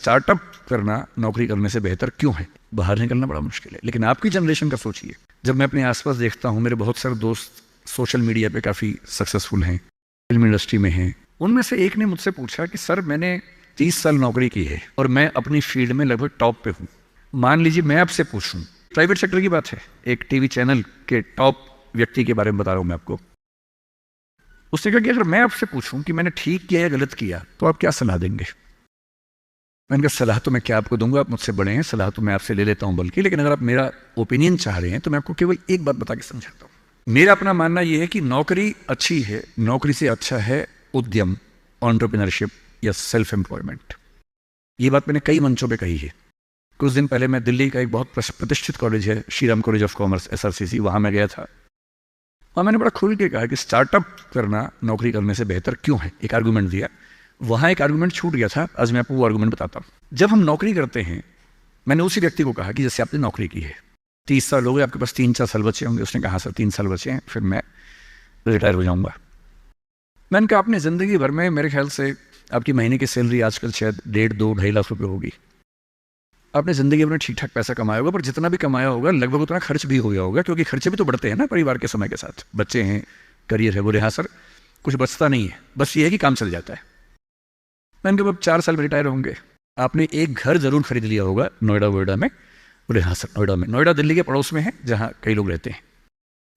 Startup करना नौकरी करने से बेहतर क्यों है? बाहर निकलना बड़ा मुश्किल है। लेकिन आपकी जनरेशन का सोचिए, जब मैं अपने आसपास देखता हूँ, मेरे बहुत सारे दोस्त सोशल मीडिया पे काफ़ी सक्सेसफुल हैं, फिल्म इंडस्ट्री में हैं। उनमें से एक ने मुझसे पूछा कि सर मैंने 30 साल नौकरी की है और मैं अपनी फील्ड में लगभग टॉप पे हूँ। मान लीजिए मैं आपसे पूछूं, प्राइवेट सेक्टर की बात है, एक टीवी चैनल के टॉप व्यक्ति के बारे में बता रहा हूँ मैं आपको। उसने कहा कि अगर मैं आपसे पूछूं कि मैंने ठीक किया या गलत किया तो आप क्या सलाह देंगे? मैंने कहा सलाह तो मैं क्या आपको दूंगा, आप मुझसे बड़े हैं, सलाह तो मैं आपसे ले लेता हूं बल्कि, लेकिन अगर आप मेरा ओपिनियन चाह रहे हैं तो मैं आपको केवल एक बात बता के समझाता हूं। मेरा अपना मानना यह है कि नौकरी अच्छी है, नौकरी से अच्छा है उद्यम, एंटरप्रेन्योरशिप या सेल्फ एम्प्लॉयमेंट। ये बात मैंने कई मंचों पर कही है। कुछ दिन पहले मैं दिल्ली का एक बहुत प्रतिष्ठित कॉलेज है, Shriram college of commerce, SRCC, वहां मैं गया था और मैंने बड़ा खुल के कहा कि स्टार्टअप करना नौकरी करने से बेहतर क्यों है, एक आर्गूमेंट दिया। वहां एक आर्गूमेंट छूट गया था, आज मैं आपको वो आर्गूमेंट बताता हूं। जब हम नौकरी करते हैं, मैंने उसी व्यक्ति को कहा कि जैसे आपने नौकरी की है, 30 साल हो गए, आपके पास 3-4 साल बचे होंगे। उसने कहा सर 3 साल बचे हैं, फिर मैं रिटायर हो जाऊंगा। मैंने कहा आपने जिंदगी भर में मेरे ख्याल से आपकी महीने की सैलरी आजकल शायद 1.5-2-2.5 लाख रुपए होगी। आपने जिंदगी में ठीक ठाक पैसा कमाया होगा, पर जितना भी कमाया होगा लगभग उतना खर्च भी हो गया होगा, क्योंकि खर्चे भी तो बढ़ते हैं ना परिवार के समय के साथ। बच्चे हैं, करियर है, बोले हाँ सर कुछ बचता नहीं है, बस ये है कि काम चल जाता है। मैंने कहा अब 4 साल में रिटायर होंगे, आपने एक घर जरूर खरीद लिया होगा नोएडा वोएडा में। बोले हाँ सर नोएडा में। नोएडा दिल्ली के पड़ोस में है जहाँ कई लोग रहते हैं।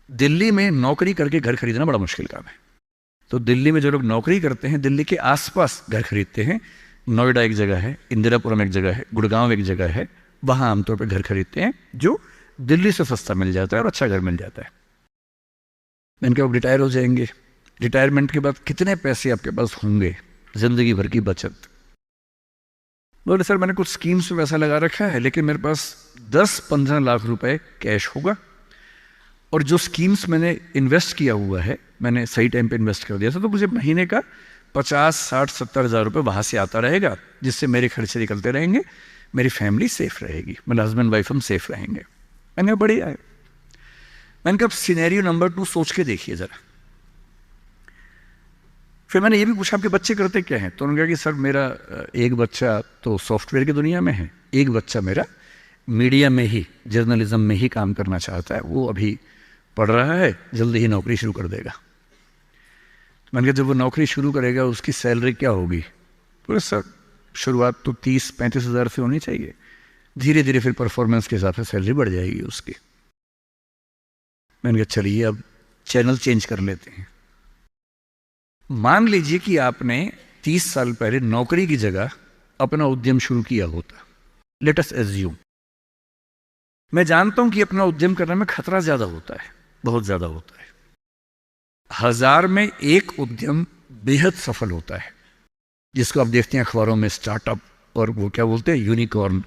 दिल्ली में नौकरी करके घर खरीदना बड़ा मुश्किल काम है, तो दिल्ली में जो लोग नौकरी करते हैं दिल्ली के आसपास घर खरीदते हैं। नोएडा एक जगह है, इंदिरापुरम एक जगह है, गुड़गांव एक जगह है, वहां आमतौर पर घर खरीदते हैं जो दिल्ली से सस्ता मिल जाता है और अच्छा घर मिल जाता है। मैंने कहा रिटायर हो जाएंगे, रिटायरमेंट के बाद कितने पैसे आपके पास होंगे, जिंदगी भर की बचत? बोले सर मैंने कुछ स्कीम्स में पैसा लगा रखा है, लेकिन मेरे पास 10-15 लाख रुपए कैश होगा, और जो स्कीम्स मैंने इन्वेस्ट किया हुआ है मैंने सही टाइम पे इन्वेस्ट कर दिया था, तो मुझे महीने का 50-60-70 हज़ार रुपये वहाँ से आता रहेगा, जिससे मेरे खर्चे निकलते रहेंगे, मेरी फैमिली सेफ रहेगी, मेरे हस्बैंड वाइफ हम सेफ रहेंगे। मैंने कहा बढ़िया है। मैंने कहा सिनेरियो नंबर 2 सोच के देखिए ज़रा। फिर मैंने ये भी पूछा आपके बच्चे करते क्या हैं? तो उन्होंने कहा कि सर मेरा एक बच्चा तो सॉफ्टवेयर की दुनिया में है, एक बच्चा मेरा मीडिया में ही, जर्नलिज्म में ही काम करना चाहता है, वो अभी पढ़ रहा है, जल्दी ही नौकरी शुरू कर देगा। मैंने कहा जब वो नौकरी शुरू करेगा उसकी सैलरी क्या होगी? बोले सर शुरुआत तो 30-35 हज़ार से होनी चाहिए, धीरे धीरे फिर परफॉर्मेंस के हिसाब से सैलरी बढ़ जाएगी उसकी। मैंने कहा चलिए अब चैनल चेंज कर लेते हैं। मान लीजिए कि आपने 30 साल पहले नौकरी की जगह अपना उद्यम शुरू किया होता। लेट अस एज्यूम, मैं जानता हूं कि अपना उद्यम करने में खतरा ज्यादा होता है, बहुत ज्यादा होता है। 1000 में एक उद्यम बेहद सफल होता है, जिसको आप देखते हैं अखबारों में, स्टार्टअप, और वो क्या बोलते हैं, यूनिकॉर्न।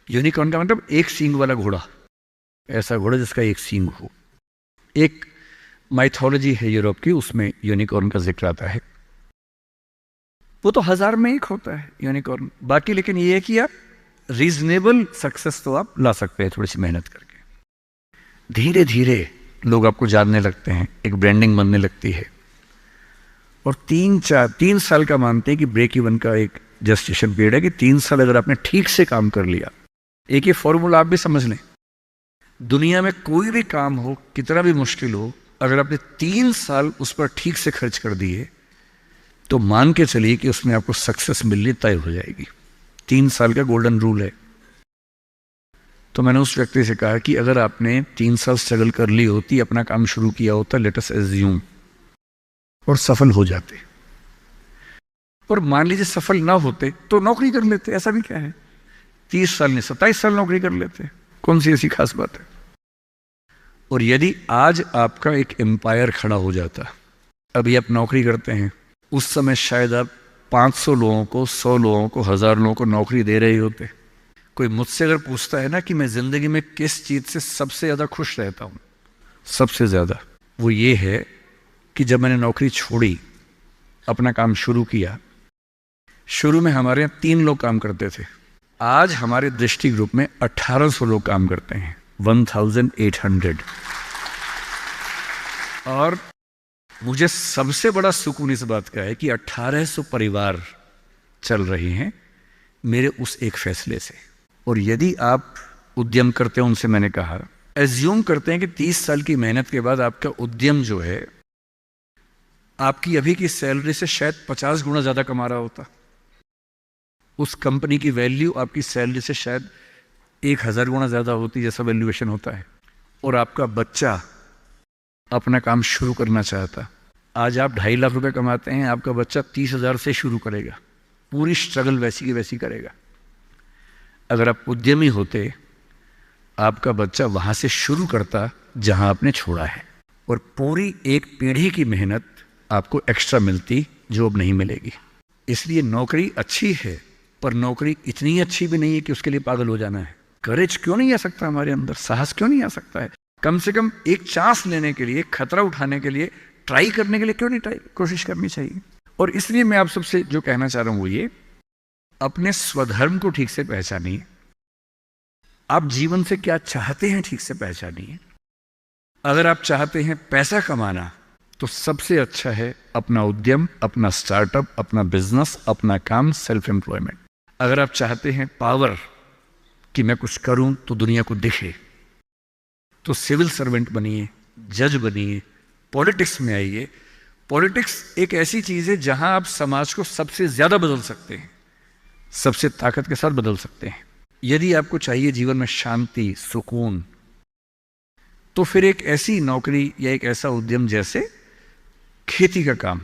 यूनिकॉर्न का मतलब एक सींग वाला घोड़ा, ऐसा घोड़ा जिसका एक सींग हो। एक माइथोलॉजी है यूरोप की, उसमें यूनिकॉर्न का जिक्र आता है। वो तो 1000 में एक होता है यूनिकॉर्न। बाकी लेकिन ये है कि आप रीजनेबल सक्सेस तो आप ला सकते हैं थोड़ी सी मेहनत करके। धीरे धीरे लोग आपको जानने लगते हैं, एक ब्रांडिंग बनने लगती है, और 3 साल का मानते हैं कि ब्रेक इवन का एक जस्टिफिकेशन पीरियड है कि 3 साल अगर आपने ठीक से काम कर लिया। एक ये फॉर्मूला आप भी समझ लें, दुनिया में कोई भी काम हो, कितना भी मुश्किल हो, अगर आपने 3 साल उस पर ठीक से खर्च कर दिए तो मान के चलिए कि उसमें आपको सक्सेस मिलनी तय हो जाएगी। 3 साल का गोल्डन रूल है। तो मैंने उस व्यक्ति से कहा कि अगर आपने 3 साल स्ट्रगल कर ली होती, अपना काम शुरू किया होता, लेट अस एज्यूम, और सफल हो जाते, और मान लीजिए सफल ना होते तो नौकरी कर लेते, ऐसा भी क्या है, 30 साल नहीं 27 साल नौकरी कर लेते, कौन सी ऐसी खास बात है। और यदि आज आपका एक एम्पायर खड़ा हो जाता, अभी आप नौकरी करते हैं, उस समय शायद आप 500 लोगों को, 100 लोगों को, 1000 लोगों को नौकरी दे रहे होते। कोई मुझसे अगर पूछता है ना कि मैं जिंदगी में किस चीज से सबसे ज्यादा खुश रहता हूं, सबसे ज्यादा, वो ये है कि जब मैंने नौकरी छोड़ी, अपना काम शुरू किया। शुरू में हमारे यहाँ 3 लोग काम करते थे, आज हमारे दृष्टि ग्रुप में 1800 लोग काम करते हैं, 1800। और मुझे सबसे बड़ा सुकून इस बात का है कि 1800 परिवार चल रहे हैं मेरे उस एक फैसले से। और यदि आप उद्यम करते हो, उनसे मैंने कहा, एज्यूम करते हैं कि 30 साल की मेहनत के बाद आपका उद्यम जो है आपकी अभी की सैलरी से शायद 50 गुना ज़्यादा कमा रहा होता। उस कंपनी की वैल्यू आपकी सैलरी से शायद 1000 गुना ज़्यादा होती, जैसा वैल्यूएशन होता है। और आपका बच्चा अपना काम शुरू करना चाहता। आज आप 2.5 लाख रुपए कमाते हैं, आपका बच्चा 30,000 से शुरू करेगा, पूरी स्ट्रगल वैसी की वैसी करेगा। अगर आप उद्यमी होते, आपका बच्चा वहां से शुरू करता जहां आपने छोड़ा है, और पूरी एक पीढ़ी की मेहनत आपको एक्स्ट्रा मिलती जो अब नहीं मिलेगी। इसलिए नौकरी अच्छी है, पर नौकरी इतनी अच्छी भी नहीं है कि उसके लिए पागल हो जाना है। करेज क्यों नहीं आ सकता हमारे अंदर, साहस क्यों नहीं आ सकता है? कम से कम एक चांस लेने के लिए, खतरा उठाने के लिए, ट्राई करने के लिए क्यों नहीं कोशिश करनी चाहिए? और इसलिए मैं आप सबसे जो कहना चाह रहा हूं वो ये, अपने स्वधर्म को ठीक से पहचानिए। आप जीवन से क्या चाहते हैं ठीक से पहचानिए। अगर आप चाहते हैं पैसा कमाना, तो सबसे अच्छा है अपना उद्यम, अपना स्टार्टअप, अपना बिजनेस, अपना काम, सेल्फ एम्प्लॉयमेंट। अगर आप चाहते हैं पावर, कि मैं कुछ करूं तो दुनिया को दिखे, तो सिविल सर्वेंट बनिए, जज बनिए, पॉलिटिक्स में आइए। पॉलिटिक्स एक ऐसी चीज है जहां आप समाज को सबसे ज्यादा बदल सकते हैं, सबसे ताकत के साथ बदल सकते हैं। यदि आपको चाहिए जीवन में शांति, सुकून, तो फिर एक ऐसी नौकरी या एक ऐसा उद्यम जैसे खेती का काम,